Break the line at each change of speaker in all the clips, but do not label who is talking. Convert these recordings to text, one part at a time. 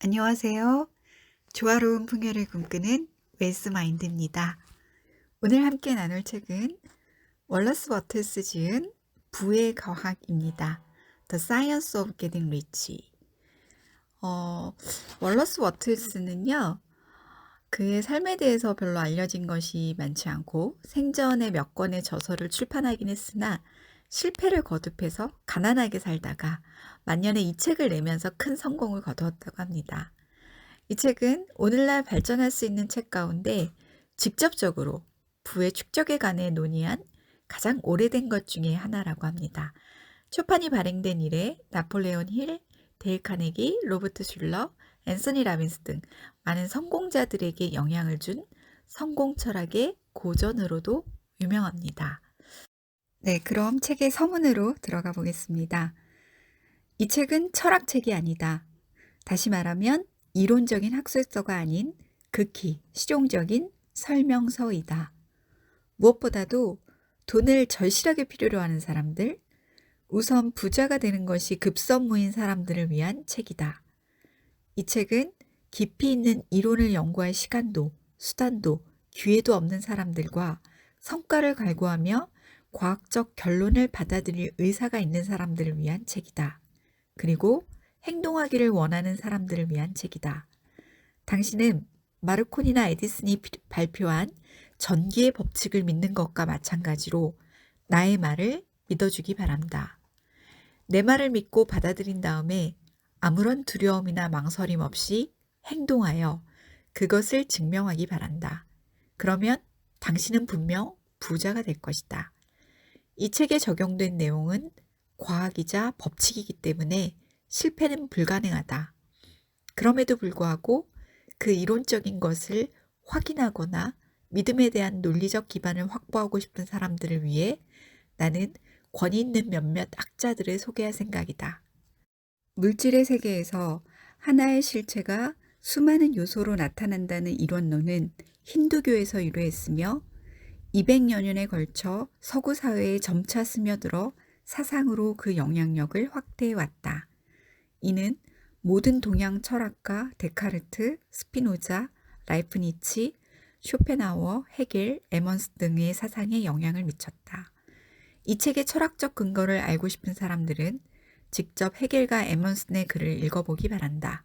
안녕하세요. 조화로운 풍요를 꿈꾸는 웰스마인드입니다. 오늘 함께 나눌 책은 월러스 버틀스 지은 부의 과학입니다. The Science of Getting Rich. 월러스 버틀스는요, 그의 삶에 대해서 별로 알려진 것이 많지 않고 생전에 몇 권의 저서를 출판하긴 했으나 실패를 거듭해서 가난하게 살다가 만년에 이 책을 내면서 큰 성공을 거두었다고 합니다. 이 책은 오늘날 발전할 수 있는 책 가운데 직접적으로 부의 축적에 관해 논의한 가장 오래된 것 중에 하나라고 합니다. 초판이 발행된 이래 나폴레온 힐, 데일 카네기, 로버트 슐러, 앤서니 라빈스 등 많은 성공자들에게 영향을 준 성공 철학의 고전으로도 유명합니다. 네, 그럼 책의 서문으로 들어가 보겠습니다. 이 책은 철학책이 아니다. 다시 말하면 이론적인 학술서가 아닌 극히 실용적인 설명서이다. 무엇보다도 돈을 절실하게 필요로 하는 사람들, 우선 부자가 되는 것이 급선무인 사람들을 위한 책이다. 이 책은 깊이 있는 이론을 연구할 시간도, 수단도, 기회도 없는 사람들과 성과를 갈구하며 과학적 결론을 받아들일 의사가 있는 사람들을 위한 책이다. 그리고 행동하기를 원하는 사람들을 위한 책이다. 당신은 마르코니나 에디슨이 발표한 전기의 법칙을 믿는 것과 마찬가지로 나의 말을 믿어주기 바란다. 내 말을 믿고 받아들인 다음에 아무런 두려움이나 망설임 없이 행동하여 그것을 증명하기 바란다. 그러면 당신은 분명 부자가 될 것이다. 이 책에 적용된 내용은 과학이자 법칙이기 때문에 실패는 불가능하다. 그럼에도 불구하고 그 이론적인 것을 확인하거나 믿음에 대한 논리적 기반을 확보하고 싶은 사람들을 위해 나는 권위 있는 몇몇 학자들을 소개할 생각이다. 물질의 세계에서 하나의 실체가 수많은 요소로 나타난다는 이론론은 힌두교에서 유래했으며 200여 년에 걸쳐 서구 사회에 점차 스며들어 사상으로 그 영향력을 확대해 왔다. 이는 모든 동양 철학가 데카르트, 스피노자, 라이프니치, 쇼펜하우어, 헤겔, 에먼스 등의 사상에 영향을 미쳤다. 이 책의 철학적 근거를 알고 싶은 사람들은 직접 헤겔과 에먼슨의 글을 읽어보기 바란다.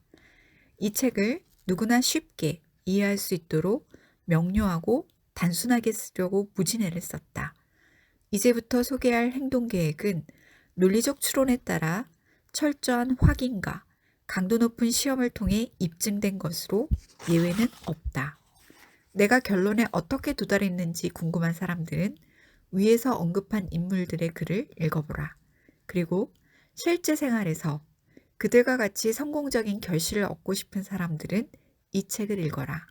이 책을 누구나 쉽게 이해할 수 있도록 명료하고 단순하게 쓰려고 무진애를 썼다. 이제부터 소개할 행동계획은 논리적 추론에 따라 철저한 확인과 강도 높은 시험을 통해 입증된 것으로 예외는 없다. 내가 결론에 어떻게 도달했는지 궁금한 사람들은 위에서 언급한 인물들의 글을 읽어보라. 그리고 실제 생활에서 그들과 같이 성공적인 결실을 얻고 싶은 사람들은 이 책을 읽어라.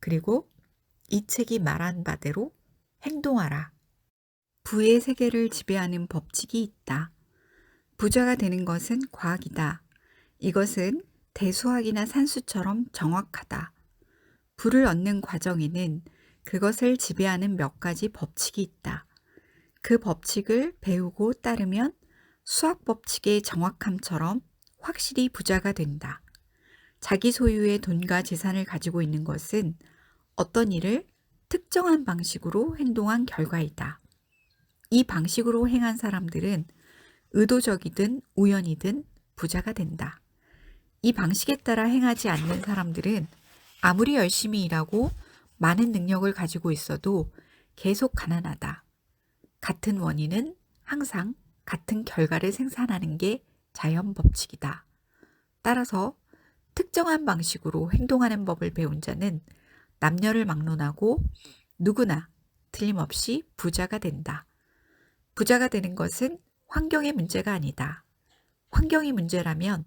그리고 이 책이 말한 바대로 행동하라. 부의 세계를 지배하는 법칙이 있다. 부자가 되는 것은 과학이다. 이것은 대수학이나 산수처럼 정확하다. 부를 얻는 과정에는 그것을 지배하는 몇 가지 법칙이 있다. 그 법칙을 배우고 따르면 수학 법칙의 정확함처럼 확실히 부자가 된다. 자기 소유의 돈과 재산을 가지고 있는 것은 어떤 일을 특정한 방식으로 행동한 결과이다. 이 방식으로 행한 사람들은 의도적이든 우연이든 부자가 된다. 이 방식에 따라 행하지 않는 사람들은 아무리 열심히 일하고 많은 능력을 가지고 있어도 계속 가난하다. 같은 원인은 항상 같은 결과를 생산하는 게 자연 법칙이다. 따라서 특정한 방식으로 행동하는 법을 배운 자는 남녀를 막론하고 누구나 틀림없이 부자가 된다. 부자가 되는 것은 환경의 문제가 아니다. 환경이 문제라면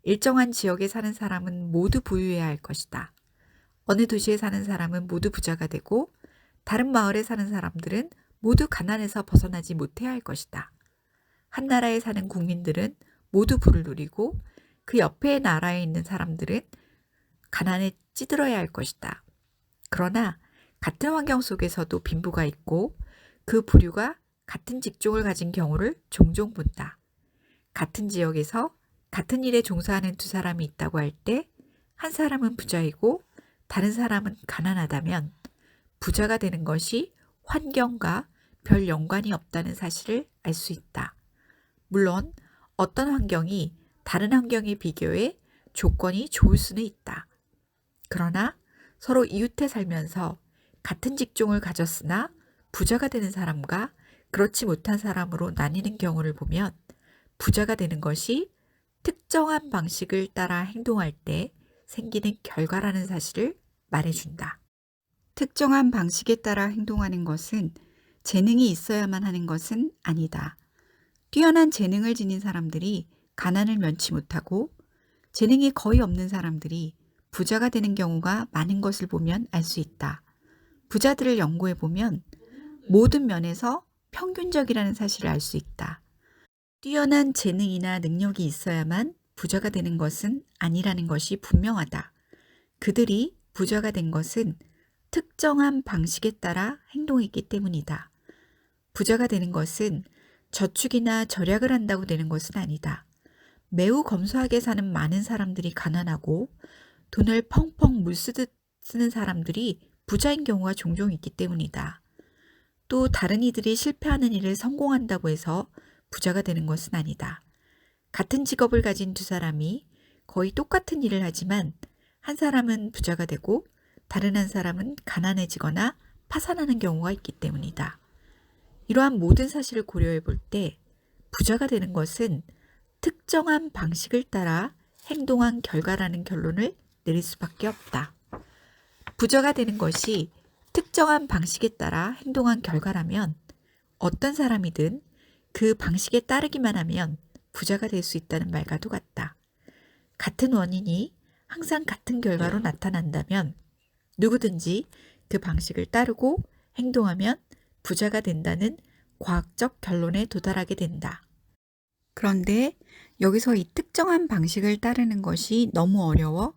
일정한 지역에 사는 사람은 모두 부유해야 할 것이다. 어느 도시에 사는 사람은 모두 부자가 되고 다른 마을에 사는 사람들은 모두 가난에서 벗어나지 못해야 할 것이다. 한 나라에 사는 국민들은 모두 부를 누리고 그 옆의 나라에 있는 사람들은 가난에 찌들어야 할 것이다. 그러나 같은 환경 속에서도 빈부가 있고 그 부류가 같은 직종을 가진 경우를 종종 본다. 같은 지역에서 같은 일에 종사하는 두 사람이 있다고 할 때 한 사람은 부자이고 다른 사람은 가난하다면 부자가 되는 것이 환경과 별 연관이 없다는 사실을 알 수 있다. 물론 어떤 환경이 다른 환경에 비교해 조건이 좋을 수는 있다. 그러나 서로 이웃해 살면서 같은 직종을 가졌으나 부자가 되는 사람과 그렇지 못한 사람으로 나뉘는 경우를 보면 부자가 되는 것이 특정한 방식을 따라 행동할 때 생기는 결과라는 사실을 말해준다. 특정한 방식에 따라 행동하는 것은 재능이 있어야만 하는 것은 아니다. 뛰어난 재능을 지닌 사람들이 가난을 면치 못하고 재능이 거의 없는 사람들이 부자가 되는 경우가 많은 것을 보면 알 수 있다. 부자들을 연구해 보면 모든 면에서 평균적이라는 사실을 알 수 있다. 뛰어난 재능이나 능력이 있어야만 부자가 되는 것은 아니라는 것이 분명하다. 그들이 부자가 된 것은 특정한 방식에 따라 행동했기 때문이다. 부자가 되는 것은 저축이나 절약을 한다고 되는 것은 아니다. 매우 검소하게 사는 많은 사람들이 가난하고 돈을 펑펑 물쓰듯 쓰는 사람들이 부자인 경우가 종종 있기 때문이다. 또 다른 이들이 실패하는 일을 성공한다고 해서 부자가 되는 것은 아니다. 같은 직업을 가진 두 사람이 거의 똑같은 일을 하지만 한 사람은 부자가 되고 다른 한 사람은 가난해지거나 파산하는 경우가 있기 때문이다. 이러한 모든 사실을 고려해 볼 때 부자가 되는 것은 특정한 방식을 따라 행동한 결과라는 결론을 내릴 수밖에 없다. 부자가 되는 것이 특정한 방식에 따라 행동한 결과라면 어떤 사람이든 그 방식에 따르기만 하면 부자가 될 수 있다는 말과도 같다. 같은 원인이 항상 같은 결과로 나타난다면 누구든지 그 방식을 따르고 행동하면 부자가 된다는 과학적 결론에 도달하게 된다. 그런데 여기서 이 특정한 방식을 따르는 것이 너무 어려워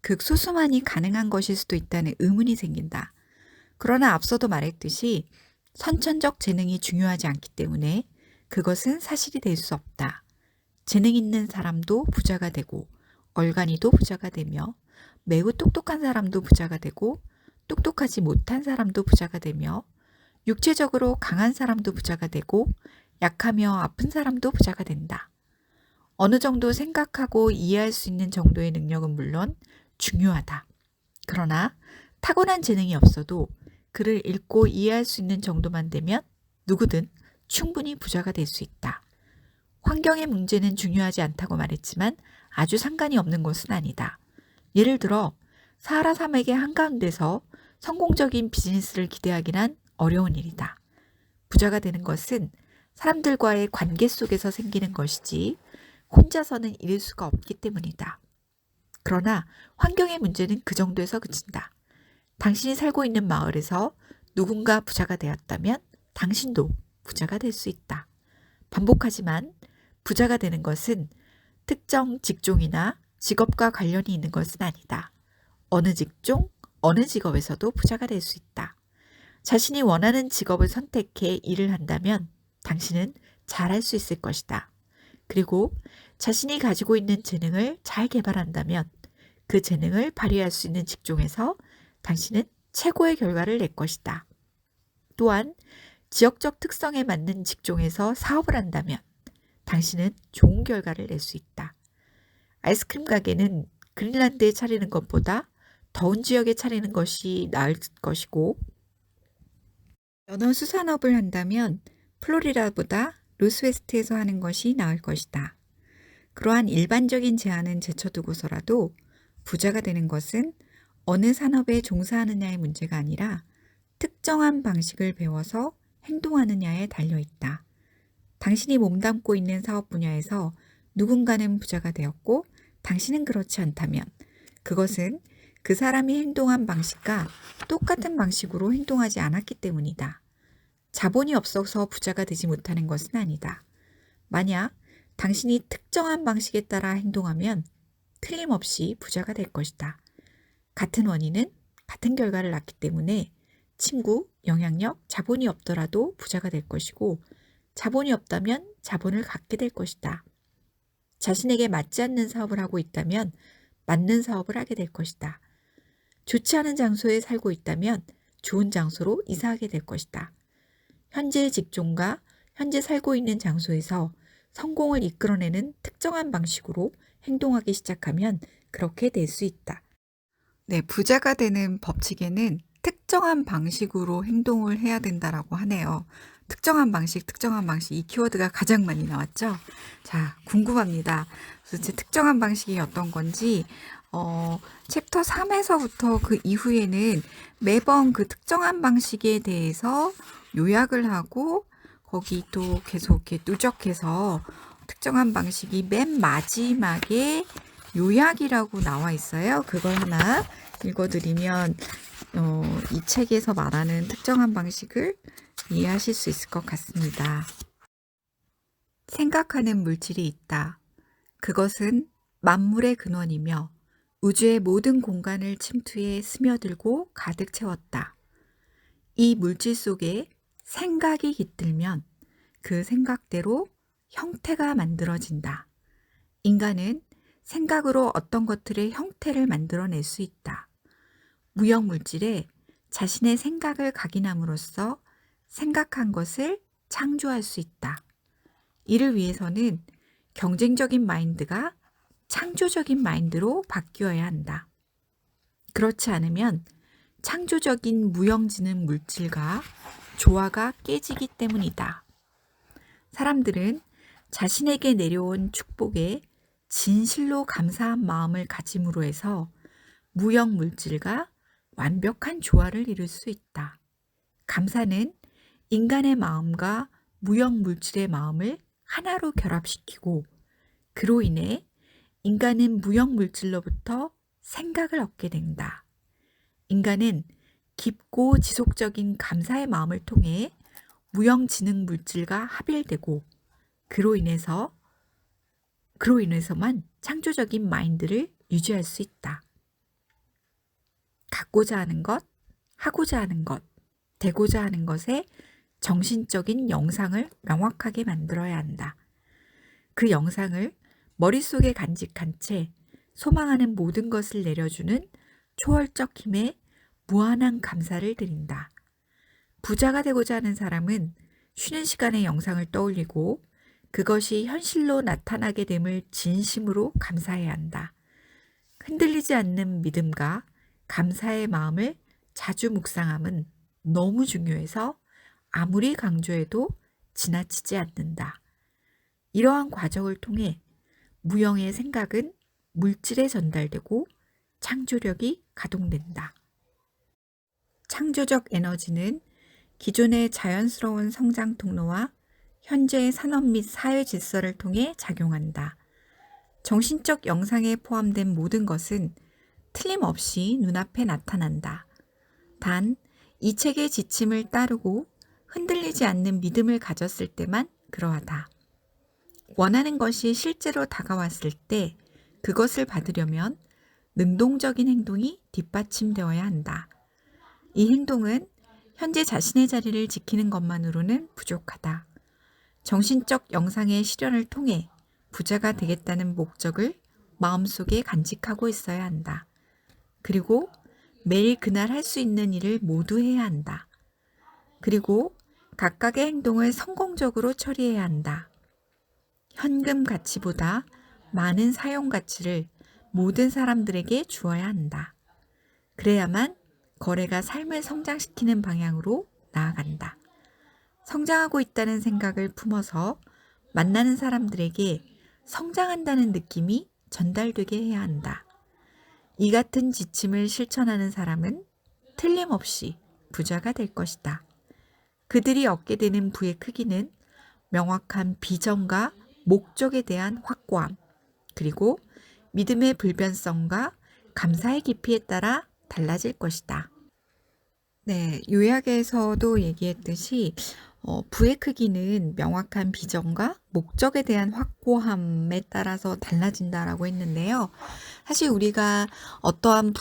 극소수만이 가능한 것일 수도 있다는 의문이 생긴다. 그러나 앞서도 말했듯이 선천적 재능이 중요하지 않기 때문에 그것은 사실이 될 수 없다. 재능 있는 사람도 부자가 되고 얼간이도 부자가 되며 매우 똑똑한 사람도 부자가 되고 똑똑하지 못한 사람도 부자가 되며 육체적으로 강한 사람도 부자가 되고 약하며 아픈 사람도 부자가 된다. 어느 정도 생각하고 이해할 수 있는 정도의 능력은 물론 중요하다. 그러나 타고난 재능이 없어도 글을 읽고 이해할 수 있는 정도만 되면 누구든 충분히 부자가 될 수 있다. 환경의 문제는 중요하지 않다고 말했지만 아주 상관이 없는 것은 아니다. 예를 들어 사하라 사막의 한가운데서 성공적인 비즈니스를 기대하기란 어려운 일이다. 부자가 되는 것은 사람들과의 관계 속에서 생기는 것이지 혼자서는 이룰 수가 없기 때문이다. 그러나 환경의 문제는 그 정도에서 그친다. 당신이 살고 있는 마을에서 누군가 부자가 되었다면 당신도 부자가 될 수 있다. 반복하지만 부자가 되는 것은 특정 직종이나 직업과 관련이 있는 것은 아니다. 어느 직종, 어느 직업에서도 부자가 될 수 있다. 자신이 원하는 직업을 선택해 일을 한다면 당신은 잘할 수 있을 것이다. 그리고 자신이 가지고 있는 재능을 잘 개발한다면 그 재능을 발휘할 수 있는 직종에서 당신은 최고의 결과를 낼 것이다. 또한 지역적 특성에 맞는 직종에서 사업을 한다면 당신은 좋은 결과를 낼 수 있다. 아이스크림 가게는 그린란드에 차리는 것보다 더운 지역에 차리는 것이 나을 것이고 연어 수산업을 한다면 플로리다보다 로스웨스트에서 하는 것이 나을 것이다. 그러한 일반적인 제한은 제쳐두고서라도 부자가 되는 것은 어느 산업에 종사하느냐의 문제가 아니라 특정한 방식을 배워서 행동하느냐에 달려있다. 당신이 몸담고 있는 사업 분야에서 누군가는 부자가 되었고 당신은 그렇지 않다면 그것은 그 사람이 행동한 방식과 똑같은 방식으로 행동하지 않았기 때문이다. 자본이 없어서 부자가 되지 못하는 것은 아니다. 만약 당신이 특정한 방식에 따라 행동하면 틀림없이 부자가 될 것이다. 같은 원인은 같은 결과를 낳기 때문에 친구, 영향력, 자본이 없더라도 부자가 될 것이고 자본이 없다면 자본을 갖게 될 것이다. 자신에게 맞지 않는 사업을 하고 있다면 맞는 사업을 하게 될 것이다. 좋지 않은 장소에 살고 있다면 좋은 장소로 이사하게 될 것이다. 현재 직종과 현재 살고 있는 장소에서 성공을 이끌어내는 특정한 방식으로 행동하기 시작하면 그렇게 될 수 있다. 네, 부자가 되는 법칙에는 특정한 방식으로 행동을 해야 된다라고 하네요. 특정한 방식, 특정한 방식, 이 키워드가 가장 많이 나왔죠? 자, 궁금합니다. 도대체 특정한 방식이 어떤 건지, 챕터 3에서부터 그 이후에는 매번 그 특정한 방식에 대해서 요약을 하고, 거기 또 계속 이렇게 누적해서 특정한 방식이 맨 마지막에 요약이라고 나와 있어요. 그걸 하나 읽어드리면 이 책에서 말하는 특정한 방식을 이해하실 수 있을 것 같습니다. 생각하는 물질이 있다. 그것은 만물의 근원이며 우주의 모든 공간을 침투해 스며들고 가득 채웠다. 이 물질 속에 생각이 깃들면 그 생각대로 형태가 만들어진다. 인간은 생각으로 어떤 것들의 형태를 만들어낼 수 있다. 무형물질에 자신의 생각을 각인함으로써 생각한 것을 창조할 수 있다. 이를 위해서는 경쟁적인 마인드가 창조적인 마인드로 바뀌어야 한다. 그렇지 않으면 창조적인 무형지능 물질과 조화가 깨지기 때문이다. 사람들은 자신에게 내려온 축복에 진실로 감사한 마음을 가짐으로 해서 무형 물질과 완벽한 조화를 이룰 수 있다. 감사는 인간의 마음과 무형 물질의 마음을 하나로 결합시키고 그로 인해 인간은 무형 물질로부터 생각을 얻게 된다. 인간은 깊고 지속적인 감사의 마음을 통해 무형 지능 물질과 합일되고 그로 인해서만 창조적인 마인드를 유지할 수 있다. 갖고자 하는 것, 하고자 하는 것, 되고자 하는 것의 정신적인 영상을 명확하게 만들어야 한다. 그 영상을 머릿속에 간직한 채 소망하는 모든 것을 내려주는 초월적 힘에 무한한 감사를 드린다. 부자가 되고자 하는 사람은 쉬는 시간에 영상을 떠올리고 그것이 현실로 나타나게 됨을 진심으로 감사해야 한다. 흔들리지 않는 믿음과 감사의 마음을 자주 묵상함은 너무 중요해서 아무리 강조해도 지나치지 않는다. 이러한 과정을 통해 무형의 생각은 물질에 전달되고 창조력이 가동된다. 창조적 에너지는 기존의 자연스러운 성장 통로와 현재의 산업 및 사회 질서를 통해 작용한다. 정신적 영상에 포함된 모든 것은 틀림없이 눈앞에 나타난다. 단, 이 책의 지침을 따르고 흔들리지 않는 믿음을 가졌을 때만 그러하다. 원하는 것이 실제로 다가왔을 때 그것을 받으려면 능동적인 행동이 뒷받침되어야 한다. 이 행동은 현재 자신의 자리를 지키는 것만으로는 부족하다. 정신적 영상의 실현을 통해 부자가 되겠다는 목적을 마음속에 간직하고 있어야 한다. 그리고 매일 그날 할 수 있는 일을 모두 해야 한다. 그리고 각각의 행동을 성공적으로 처리해야 한다. 현금 가치보다 많은 사용 가치를 모든 사람들에게 주어야 한다. 그래야만 거래가 삶을 성장시키는 방향으로 나아간다. 성장하고 있다는 생각을 품어서 만나는 사람들에게 성장한다는 느낌이 전달되게 해야 한다. 이 같은 지침을 실천하는 사람은 틀림없이 부자가 될 것이다. 그들이 얻게 되는 부의 크기는 명확한 비전과 목적에 대한 확고함, 그리고 믿음의 불변성과 감사의 깊이에 따라 달라질 것이다. 네, 요약에서도 얘기했듯이 부의 크기는 명확한 비전과 목적에 대한 확고함에 따라서 달라진다라고 했는데요. 사실 우리가 어떠한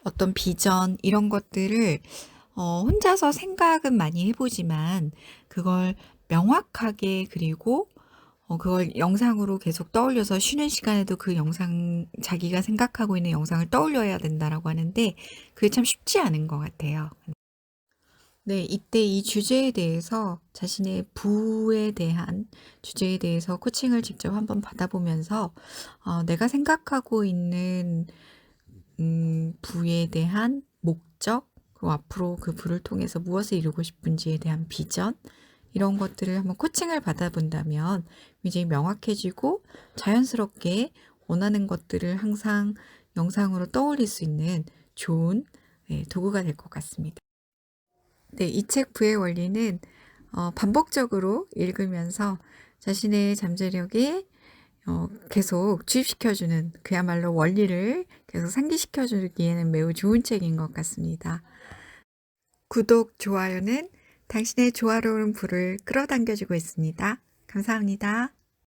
어떤 비전 이런 것들을 혼자서 생각은 많이 해보지만 그걸 명확하게 그리고 그걸 영상으로 계속 떠올려서 쉬는 시간에도 그 영상, 자기가 생각하고 있는 영상을 떠올려야 된다라고 하는데 그게 참 쉽지 않은 것 같아요. 네, 이때 이 주제에 대해서 자신의 부에 대한 주제에 대해서 코칭을 직접 한번 받아보면서 내가 생각하고 있는 부에 대한 목적, 그리고 앞으로 그 부를 통해서 무엇을 이루고 싶은지에 대한 비전, 이런 것들을 한번 코칭을 받아본다면 굉장히 명확해지고 자연스럽게 원하는 것들을 항상 영상으로 떠올릴 수 있는 좋은 도구가 될 것 같습니다. 네, 이 책 부의 원리는 반복적으로 읽으면서 자신의 잠재력에 계속 주입시켜주는 그야말로 원리를 계속 상기시켜주기에는 매우 좋은 책인 것 같습니다. 구독, 좋아요는 당신의 조화로운 부를 끌어당겨주고 있습니다. 감사합니다.